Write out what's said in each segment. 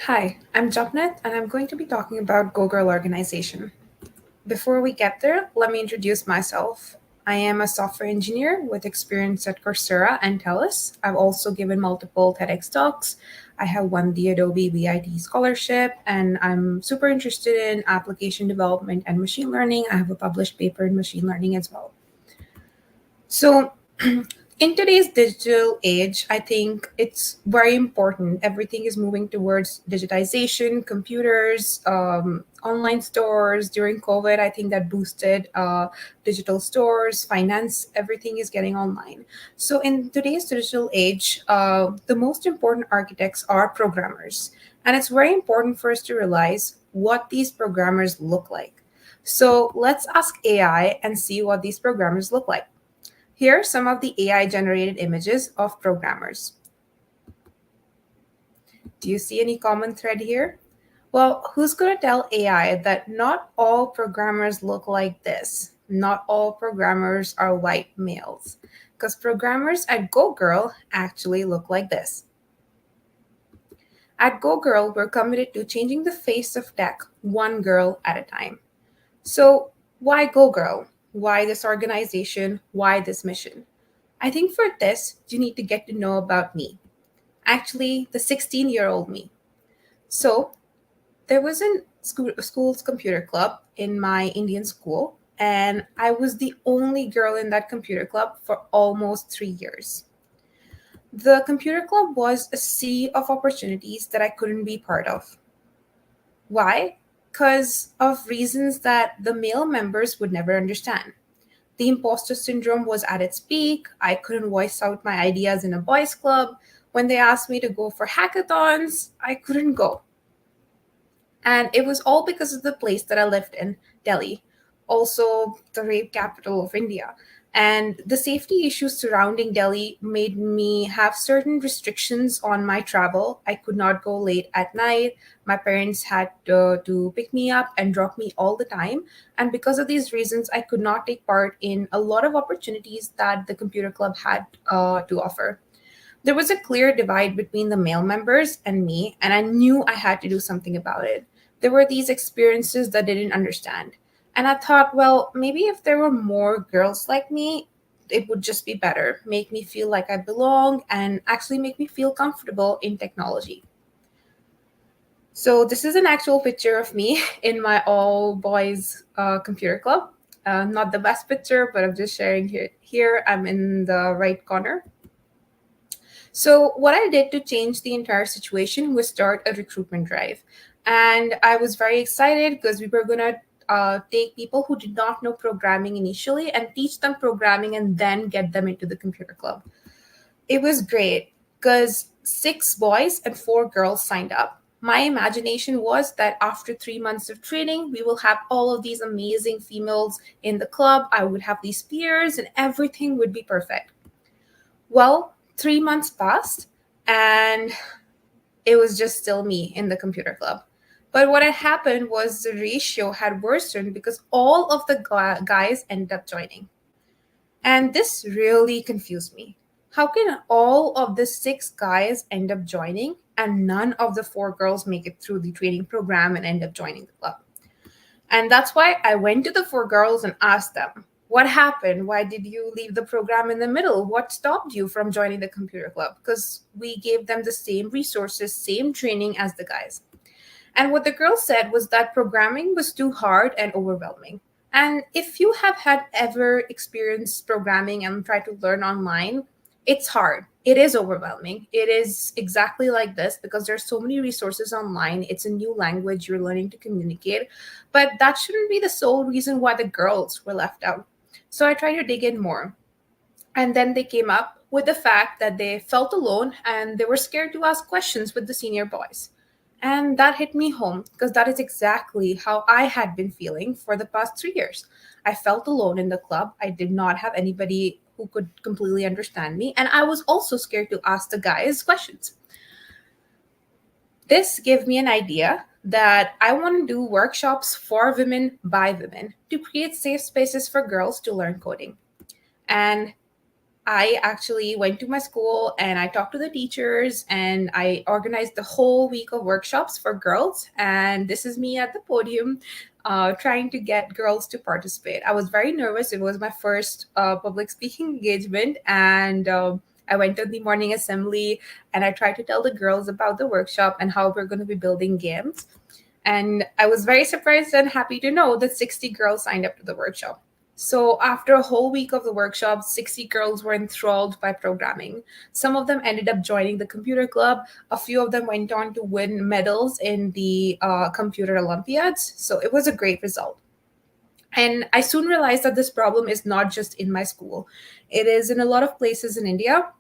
Hi, I'm Japnit, and I'm going to be talking about Go Girl organization. Before we get there, let me introduce myself. I am a software engineer with experience at Coursera and TELUS. I've also given multiple TEDx Talks. I have won the Adobe VIT scholarship, and I'm super interested in application development and machine learning. I have a published paper in machine learning as well. So, in today's digital age, I think it's very important. Everything is moving towards digitization, computers, online stores. During COVID, I think that boosted digital stores, finance, everything is getting online. So, in today's digital age, the most important architects are programmers. And it's very important for us to realize what these programmers look like. So, let's ask AI and see what these programmers look like. Here are some of the AI generated images of programmers. Do you see any common thread here? Well, who's going to tell AI that not all programmers look like this? Not all programmers are white males. Because programmers at GoGirl actually look like this. At GoGirl, we're committed to changing the face of tech one girl at a time. So, why GoGirl? Why this organization? Why this mission? I think for this, you need to get to know about me. Actually, the 16-year-old me. So, there was a school's computer club in my Indian school, and I was the only girl in that computer club for almost 3 years. The computer club was a sea of opportunities that I couldn't be part of. Why? Because of reasons that the male members would never understand. The imposter syndrome was at its peak. I couldn't voice out my ideas in a boys' club. When they asked me to go for hackathons, I couldn't go. And it was all because of the place that I lived in, Delhi, also the rape capital of India. And the safety issues surrounding Delhi made me have certain restrictions on my travel. I could not go late at night. My parents had to pick me up and drop me all the time. And because of these reasons, I could not take part in a lot of opportunities that the computer club had to offer. There was a clear divide between the male members and me, and I knew I had to do something about it. There were these experiences that I didn't understand. And I thought, well, maybe if there were more girls like me, it would just be better, make me feel like I belong, and actually make me feel comfortable in technology. So, this is an actual picture of me in my all boys computer club. Not the best picture, but I'm just sharing here. Here, I'm in the right corner. So, what I did to change the entire situation was start a recruitment drive. And I was very excited because we were going to take people who did not know programming initially and teach them programming and then get them into the computer club. It was great because 6 boys and 4 girls signed up. My imagination was that after 3 months of training, we will have all of these amazing females in the club. I would have these peers and everything would be perfect. Well, 3 months passed and it was just still me in the computer club. But what had happened was the ratio had worsened because all of the guys ended up joining. And this really confused me. How can all of the 6 guys end up joining and none of the 4 girls make it through the training program and end up joining the club? And that's why I went to the 4 girls and asked them, what happened? Why did you leave the program in the middle? What stopped you from joining the computer club? Because we gave them the same resources, same training as the guys. And what the girl said was that programming was too hard and overwhelming. And if you have had ever experienced programming and tried to learn online, it's hard. It is overwhelming. It is exactly like this because there's so many resources online. It's a new language you're learning to communicate. But that shouldn't be the sole reason why the girls were left out. So I tried to dig in more. And then they came up with the fact that they felt alone and they were scared to ask questions with the senior boys. And that hit me home because that is exactly how I had been feeling for the past 3 years. I felt alone in the club. I did not have anybody who could completely understand me. And I was also scared to ask the guys questions. This gave me an idea that I want to do workshops for women by women to create safe spaces for girls to learn coding. And I actually went to my school and I talked to the teachers and I organized the whole week of workshops for girls. And this is me at the podium trying to get girls to participate. I was very nervous. It was my first public speaking engagement. And I went to the morning assembly and I tried to tell the girls about the workshop and how we're going to be building games. And I was very surprised and happy to know that 60 girls signed up to the workshop. So, after a whole week of the workshop, 60 girls were enthralled by programming. Some of them ended up joining the computer club. A few of them went on to win medals in the computer Olympiads. So, it was a great result. And I soon realized that this problem is not just in my school, it is in a lot of places in India,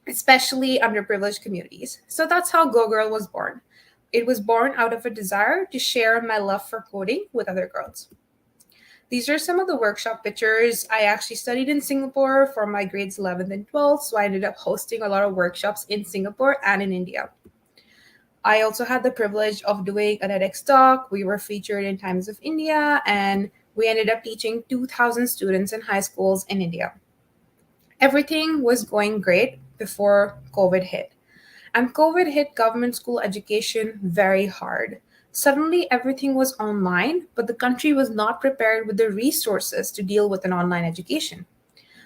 especially underprivileged communities. So that's how Go Girl was born. It was born out of a desire to share my love for coding with other girls. These are some of the workshop pictures. I actually studied in Singapore for my grades 11th and 12th, so I ended up hosting a lot of workshops in Singapore and in India. I also had the privilege of doing a TEDx talk. We were featured in Times of India, and we ended up teaching 2,000 students in high schools in India. Everything was going great before COVID hit. And COVID hit government school education very hard. Suddenly, everything was online, but the country was not prepared with the resources to deal with an online education.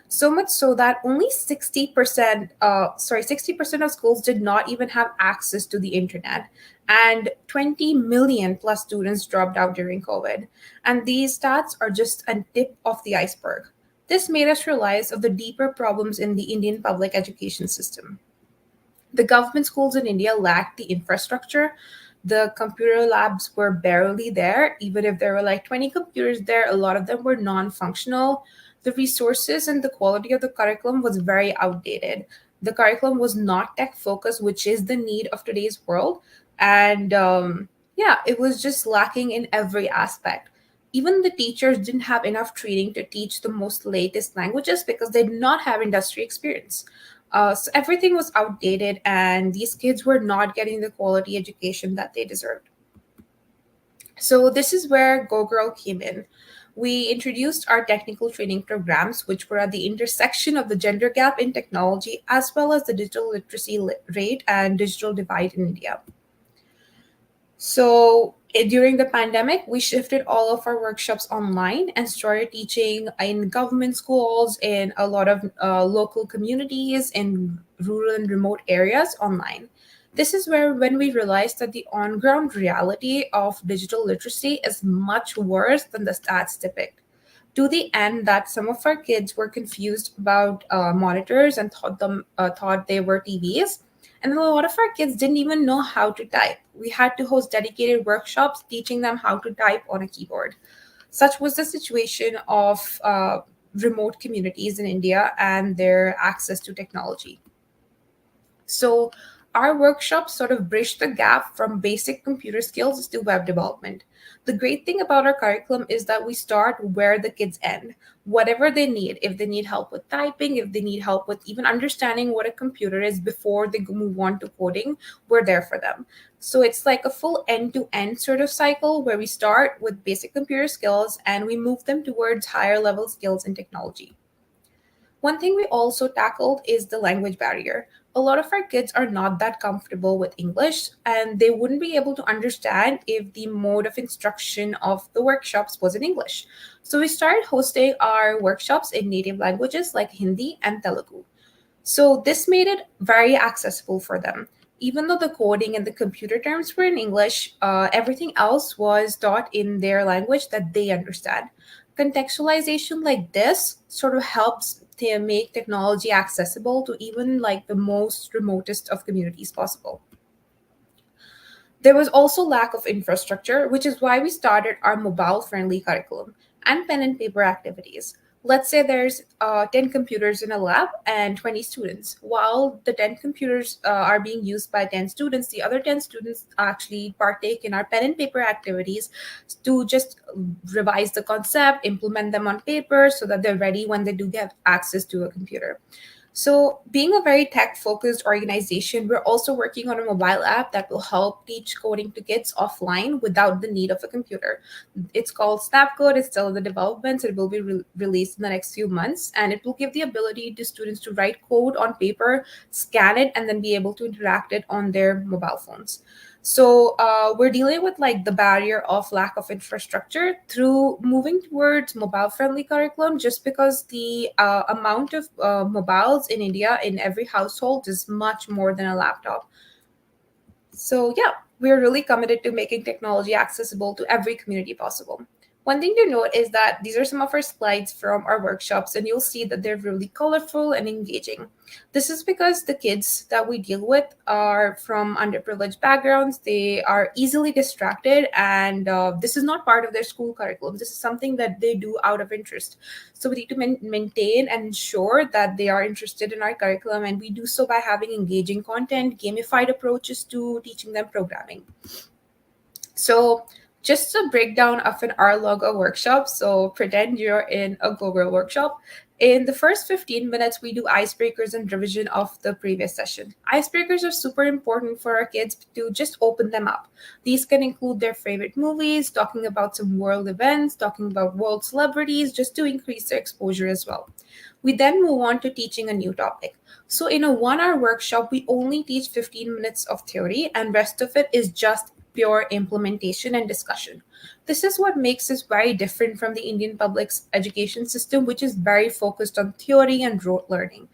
So much so that only 60% of schools did not even have access to the internet. And 20 million plus students dropped out during COVID. And these stats are just a tip of the iceberg. This made us realize of the deeper problems in the Indian public education system. The government schools in India lacked the infrastructure. The computer labs were barely there. Even if there were like 20 computers there, a lot of them were non functional. The resources and the quality of the curriculum was very outdated. The curriculum was not tech focused, which is the need of today's world. And yeah, it was just lacking in every aspect. Even the teachers didn't have enough training to teach the most latest languages because they did not have industry experience. So everything was outdated, and these kids were not getting the quality education that they deserved. So this is where Go Girl came in. We introduced our technical training programs, which were at the intersection of the gender gap in technology as well as the digital literacy rate and digital divide in India. So during the pandemic, we shifted all of our workshops online and started teaching in government schools, in a lot of local communities, in rural and remote areas online. This is where when we realized that the on-ground reality of digital literacy is much worse than the stats depict. To the end that some of our kids were confused about monitors and thought they were TVs, and a lot of our kids didn't even know how to type. We had to host dedicated workshops teaching them how to type on a keyboard. Such was the situation of remote communities in India and their access to technology. So, our workshops sort of bridge the gap from basic computer skills to web development. The great thing about our curriculum is that we start where the kids end. Whatever they need, if they need help with typing, if they need help with even understanding what a computer is before they move on to coding, we're there for them. So it's like a full end to end sort of cycle where we start with basic computer skills and we move them towards higher level skills in technology. One thing we also tackled is the language barrier. A lot of our kids are not that comfortable with English and they wouldn't be able to understand if the mode of instruction of the workshops was in English. So we started hosting our workshops in native languages like Hindi and Telugu. So this made it very accessible for them. Even though the coding and the computer terms were in English, everything else was taught in their language that they understand. Contextualization like this sort of helps to make technology accessible to even like the most remotest of communities possible. There was also lack of infrastructure, which is why we started our mobile friendly curriculum and pen and paper activities. Let's say there's 10 computers in a lab and 20 students. While the 10 computers are being used by 10 students, the other 10 students actually partake in our pen and paper activities to just revise the concept, implement them on paper so that they're ready when they do get access to a computer. So, being a very tech focused organization, we're also working on a mobile app that will help teach coding to kids offline without the need of a computer. It's called Snapcode. It's still in the development. So it will be released in the next few months. And it will give the ability to students to write code on paper, scan it, and then be able to interact it on their mobile phones. So we're dealing with like the barrier of lack of infrastructure through moving towards mobile friendly curriculum, just because the amount of mobiles in India in every household is much more than a laptop. So, yeah, we're really committed to making technology accessible to every community possible. One thing to note is that these are some of our slides from our workshops, and you'll see that they're really colorful and engaging. This is because the kids that we deal with are from underprivileged backgrounds. They are easily distracted, and this is not part of their school curriculum. This is something that they do out of interest. So we need to maintain and ensure that they are interested in our curriculum, and we do so by having engaging content, gamified approaches to teaching them programming. So, just a breakdown of an hour logo workshop. So, pretend you're in a Go Girl workshop. In the first 15 minutes, we do icebreakers and revision of the previous session. Icebreakers are super important for our kids to just open them up. These can include their favorite movies, talking about some world events, talking about world celebrities, just to increase their exposure as well. We then move on to teaching a new topic. So in a 1 hour workshop, we only teach 15 minutes of theory, and rest of it is just pure implementation and discussion. This is what makes us very different from the Indian public education system, which is very focused on theory and rote learning.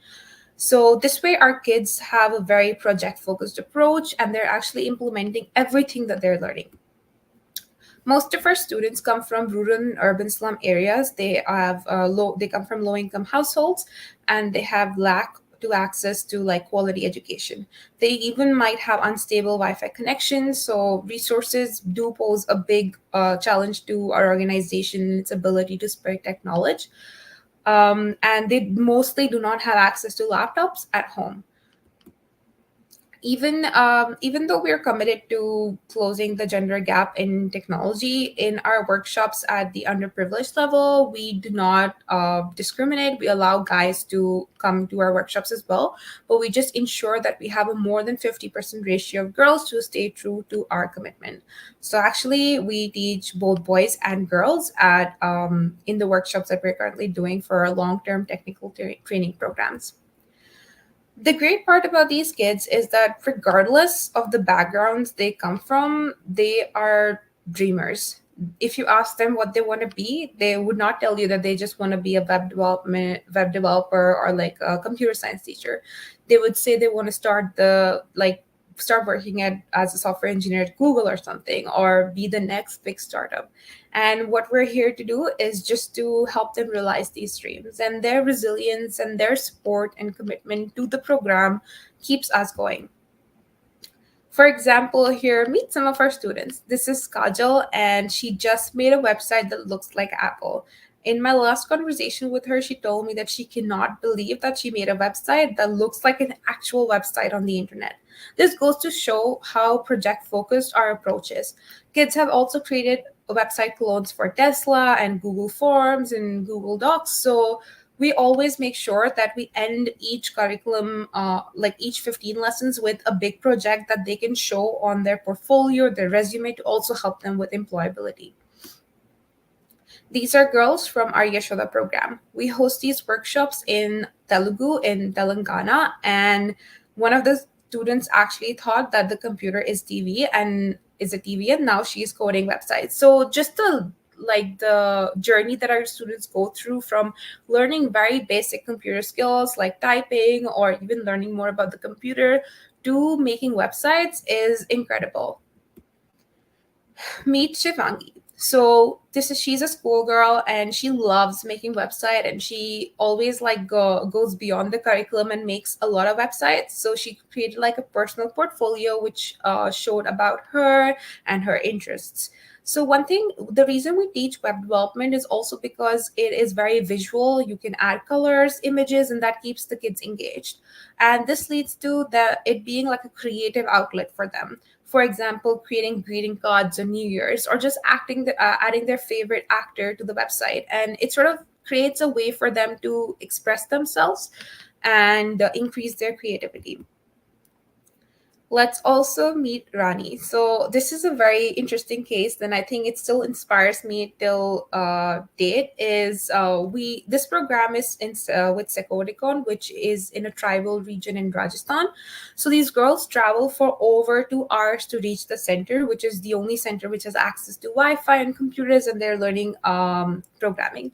So this way, our kids have a very project focused approach, and they're actually implementing everything that they're learning. Most of our students come from rural and urban slum areas. They come from low income households, and they have lack to access to like quality education. They even might have unstable Wi-Fi connections. So resources do pose a big challenge to our organization, its ability to spread tech knowledge. And they mostly do not have access to laptops at home. Even though we're committed to closing the gender gap in technology in our workshops at the underprivileged level, we do not discriminate. We allow guys to come to our workshops as well, but we just ensure that we have a more than 50% ratio of girls to stay true to our commitment. So actually, we teach both boys and girls at in the workshops that we're currently doing for our long-term technical training programs. The great part about these kids is that regardless of the backgrounds they come from, they are dreamers. If you ask them what they want to be, they would not tell you that they just want to be a web developer or like a computer science teacher. They would say they want to start working as a software engineer at Google or something, or be the next big startup. And what we're here to do is just to help them realize these dreams, and their resilience and their support and commitment to the program keeps us going. For example, here, meet some of our students. This is Kajal, and she just made a website that looks like Apple. In my last conversation with her, she told me that she cannot believe that she made a website that looks like an actual website on the internet. This goes to show how project focused our approach is. Kids have also created website clones for Tesla and Google Forms and Google Docs. So we always make sure that we end each curriculum, like each 15 lessons, with a big project that they can show on their portfolio, their resume, to also help them with employability. These are girls from our Yashoda program. We host these workshops in Telugu in Telangana, and one of the students actually thought that the computer is a TV, and now she's coding websites. So just the journey that our students go through, from learning very basic computer skills like typing or even learning more about the computer to making websites, is incredible. Meet Shivangi. So she's a schoolgirl, and she loves making website, and she always goes beyond the curriculum and makes a lot of websites. So she created like a personal portfolio which showed about her and her interests. So the reason we teach web development is also because it is very visual. You can add colors, images, and that keeps the kids engaged. And this leads to it being like a creative outlet for them. For example, creating greeting cards on New Year's, or just adding their favorite actor to the website. And it sort of creates a way for them to express themselves. and increase their creativity. Let's also meet Rani. So this is a very interesting case, and I think it still inspires me till date. Is we this program is with Sekodikon, which is in a tribal region in Rajasthan. So these girls travel for over 2 hours to reach the center, which is the only center which has access to Wi-Fi and computers, and they're learning programming.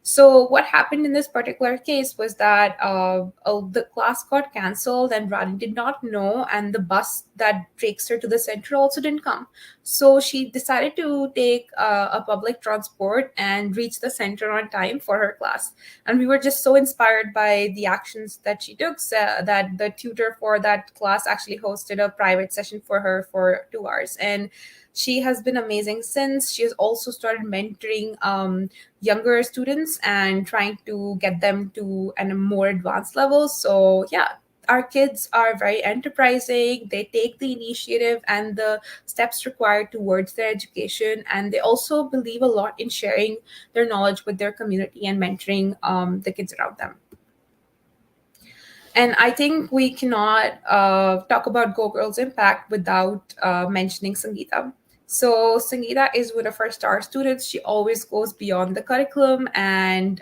So what happened in this particular case was that the class got cancelled and Rani did not know, and the bus that takes her to the center also didn't come. So she decided to take a public transport and reach the center on time for her class. And we were just so inspired by the actions that she took, so that the tutor for that class actually hosted a private session for her for 2 hours. And she has been amazing since. She has also started mentoring younger students and trying to get them to a more advanced level. So yeah, our kids are very enterprising. They take the initiative and the steps required towards their education, and they also believe a lot in sharing their knowledge with their community and mentoring the kids around them. And I think we cannot talk about Go Girls Impact without mentioning Sangeeta. So Sangeeta is one of our star students. She always goes beyond the curriculum, and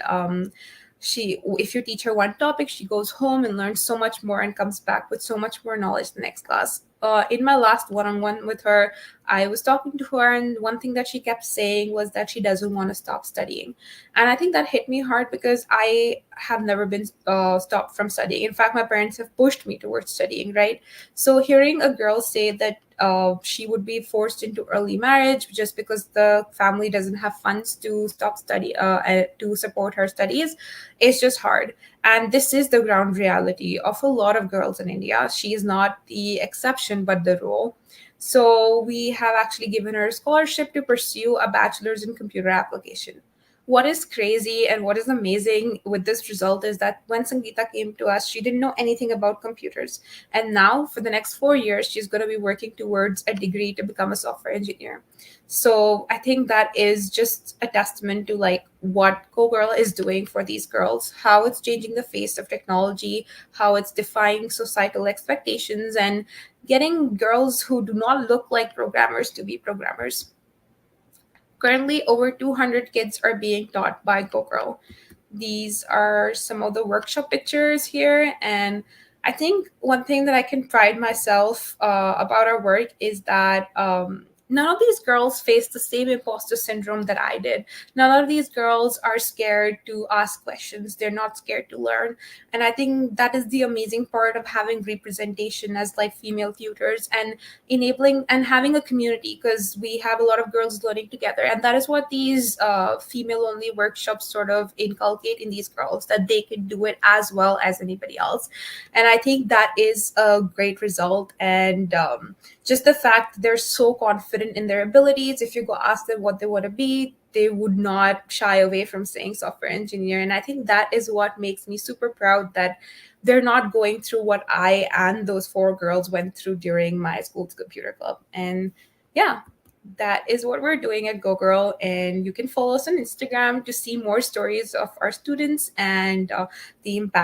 if you teach her one topic, she goes home and learns so much more and comes back with so much more knowledge the next class. In my last one-on-one with her, I was talking to her, and one thing that she kept saying was that she doesn't want to stop studying. And I think that hit me hard because I have never been stopped from studying. In fact, my parents have pushed me towards studying, right? So hearing a girl say that she would be forced into early marriage just because the family doesn't have funds to to support her studies is just hard. And this is the ground reality of a lot of girls in India. She is not the exception, but the rule. So we have actually given her a scholarship to pursue a bachelor's in computer application. What is crazy and what is amazing with this result is that when Sangeeta came to us, she didn't know anything about computers. And now, for the next 4 years, she's going to be working towards a degree to become a software engineer. So I think that is just a testament to like what GoGirl is doing for these girls, how it's changing the face of technology, how it's defying societal expectations, and getting girls who do not look like programmers to be programmers. Currently, over 200 kids are being taught by GoGirl. These are some of the workshop pictures here. And I think one thing that I can pride myself about our work is that none of these girls face the same imposter syndrome that I did. None of these girls are scared to ask questions. They're not scared to learn. And I think that is the amazing part of having representation as like female tutors and enabling and having a community, because we have a lot of girls learning together. And that is what these female only workshops sort of inculcate in these girls, that they can do it as well as anybody else. And I think that is a great result. And just the fact that they're so confident in their abilities, if you go ask them what they want to be, they would not shy away from saying software engineer. And I think that is what makes me super proud that they're not going through what I and those four girls went through during my school's computer club. And yeah, that is what we're doing at Go Girl. And you can follow us on Instagram to see more stories of our students and the impact